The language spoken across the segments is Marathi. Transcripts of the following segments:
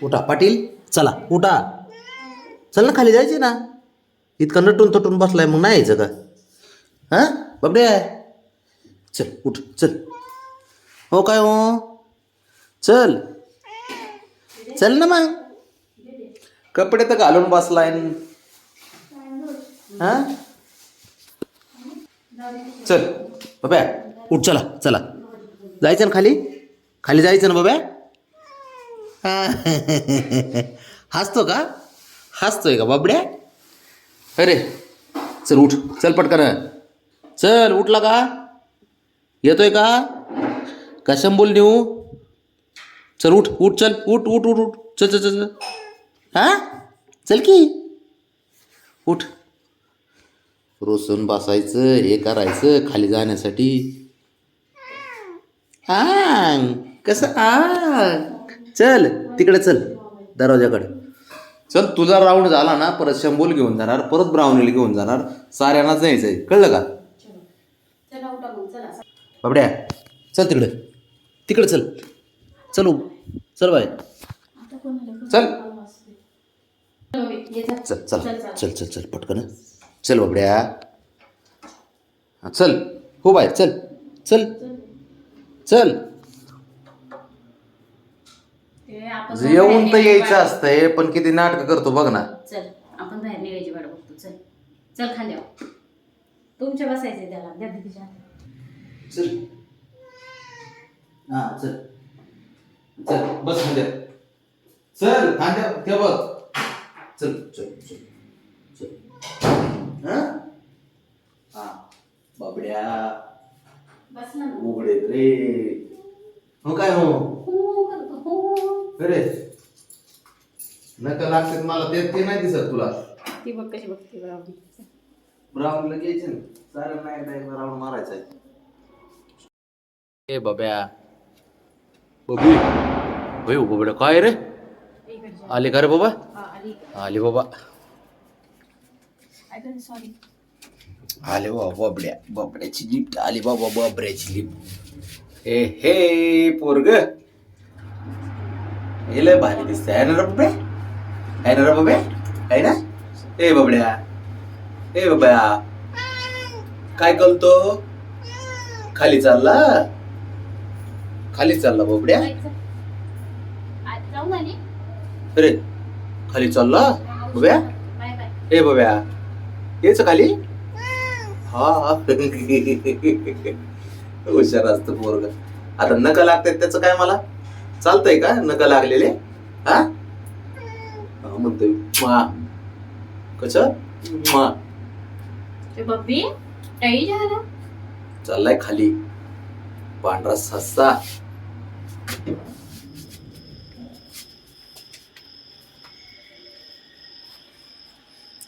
उठा पाटील, चला उठा. चल ना, खाली जायचे ना. इतका नटून तटून बसलाय, मग नाही यायचं का? हां बापडे, चल उठ चल. हो काय हो, चल चल ना मग. कपडे तर घालून बसलाय. हा चल बाब्या, उठ. चला चला, जायचं ना खाली. खाली जायचं ना बाब्या. हसतो का? हसतोय का बाबड्या? अरे चल उठ, चल पटकन. चल उठला का? येतोय का? कशाम बोल नेऊ. चल उठ उठ, चल उठ उठ उठ उठ, चल चल चल चल. हा चल की, उठ. रोसून बसायचं, हे करायचं खाली जाण्यासाठी. हा कसं चल तिकडे, चल दरवाजाकडे. चल, तुझा राऊंड झाला ना, परत शंभूल घेऊन जाणार, परत ब्राउनीला घेऊन जाणार. साऱ्यांनाच न्यायचंय, कळलं का? बाबड्या चल तिकडे, तिकडे चल. चल चल बाय, चल चल चल चल चल चल पटकन. चल बाबड्या, चल. हो बाय, चल चल चल. येऊन तर यायचं असतंय, पण किती नाटक करतो बघ ना. चल आपण बाहेर निघायची वाट बघतो. चल चल खांद्यावर, तुमच्या बसायचे त्याला द्या तिच्या. चल. हा चल चल, बस खांद्यावर. चल खांद्यावर ते बघ. चल चल चल चल. हा बाबड्या, बस ना. उघडे रे. हो काय हो, हो करतो हो. अरे नका लागते मला, ते नाही दिसत तुला. ती बघ कशी बघते बघ. ब्राऊनला घ्यायचं ना, साऱ्यांना एकदा राऊंड मारायचा आहे. ए बाब्या, बबी होय बाबड्या, काय रे आले का रे बाबा? आले बाबा, सॉरी. आले बाबा. बाबड्या, बाबड्याची लिफ्ट आली बाबा, बाबड्याची लिफ्ट. हे हे पोरग हे लय भारी दिसतंय, आहे ना रे बाबड्या? आहे ना रे बाब्या? आहे ना? ए बाबड्या, ए बाबा, काय करतो? खाली चालला, खाली चालला बाबड्या. अरे खाली चालला बाब्या. ए बाब्या, यायचं खाली. हा हुशार असतं पोरग. आता नका लागतात त्याचं काय, मला चालतंय का नका लागलेले? हा म्हणतोय मा, कस मा. बब्बी टाई झाला, चाललाय खाली पांढरा सस्ता.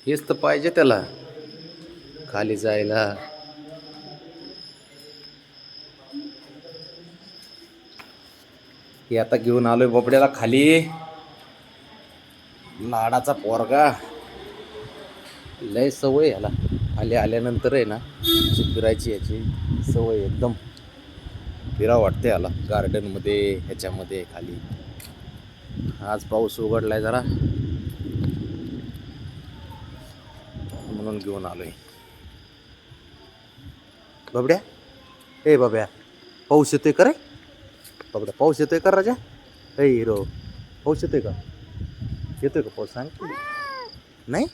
हेच तर पाहिजे त्याला, खाली जायला. हे आता घेऊन आलोय बाबड्याला खाली. लाडाचा पोरगा, लय सवय याला. खाली आल्यानंतर आहे ना, फिरायची याची सवय एकदम. फिरा वाटते याला गार्डनमध्ये, ह्याच्यामध्ये खाली. आज पाऊस उघडलाय जरा, म्हणून घेऊन आलोय. बाबड्या, ए बाब्या, पाऊस येतोय का रे? बाबड्या, पाऊस येतोय का राजा? ए हिरो, पाऊस येतोय का? येतोय का पाऊस, सांग. नाही